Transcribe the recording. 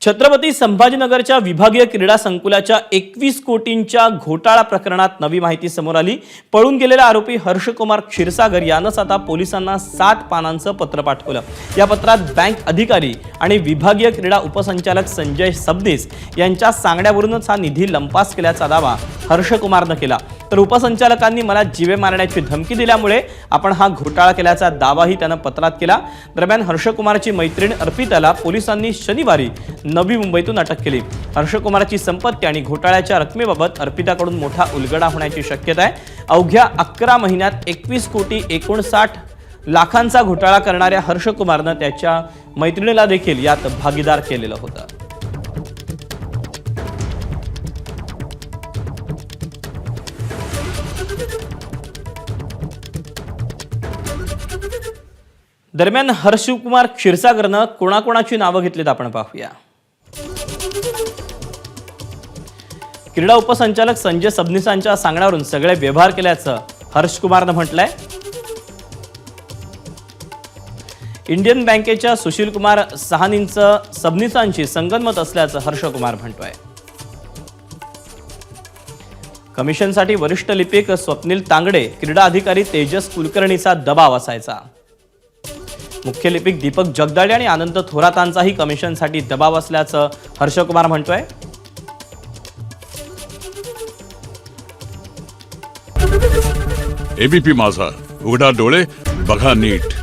छत्रपती संभाजीनगरच्या विभागीय क्रीडा संकुलाच्या 21 कोटींच्या घोटाळा प्रकरणात नवी माहिती समोर आली। पळून गेलेला आरोपी हर्षकुमार क्षीरसागर यानंच आता पोलिसांना 7 पानांचं पत्र पाठवलं। या पत्रात बँक अधिकारी आणि विभागीय क्रीडा उपसंचालक संजय सबनीस यांच्या सांगण्यावरूनच हा निधी लंपास केल्याचा दावा हर्षकुमारने केला। तर उपसंचालकांनी मला जीवे मारण्याची धमकी दिल्यामुळे आपण हा घोटाळा केल्याचा दावाही त्याने पत्रात केला। दरम्यान हर्षकुमारची मैत्रीण अर्पिताला पोलिसांनी शनिवारी नवी मुंबईतून अटक केली। हर्षकुमारची संपत्ती आणि घोटाळ्याच्या रकमेबाबत अर्पिताकडून मोठा उलगडा होण्याची शक्यता आहे। अवघ्या 11 महिन्यात 21 कोटी 59 लाखांचा घोटाळा करणाऱ्या हर्षकुमारने त्याच्या मैत्रिणीला देखील यात भागीदार केलेलं होतं। दरम्यान हर्षकुमार क्षीरसागरने कोणाकोणाची नावं घेतलीत आपण पाहूया। क्रीडा उपसंचालक संजय सबनीसांच्या सांगण्यावरून सगळे व्यवहार केल्याचं हर्षकुमारने म्हटलंय। इंडियन बँकेच्या सुशील कुमार सहानींचं सबनीसांची संगनमत असल्याचं हर्षकुमार म्हणतोय। कमिशनसाठी वरिष्ठ लिपिक स्वप्नील तांगडे, क्रीडा अधिकारी तेजस कुलकर्णीचा दबाव असायचा। मुख्य लिपिक दीपक जगदाळे आणि आनंद थोरातांचाही कमिशनसाठी दबाव असल्याचं हर्षकुमार म्हणतोय। एबीपी माझा, उघडा डोळे बघा नीट।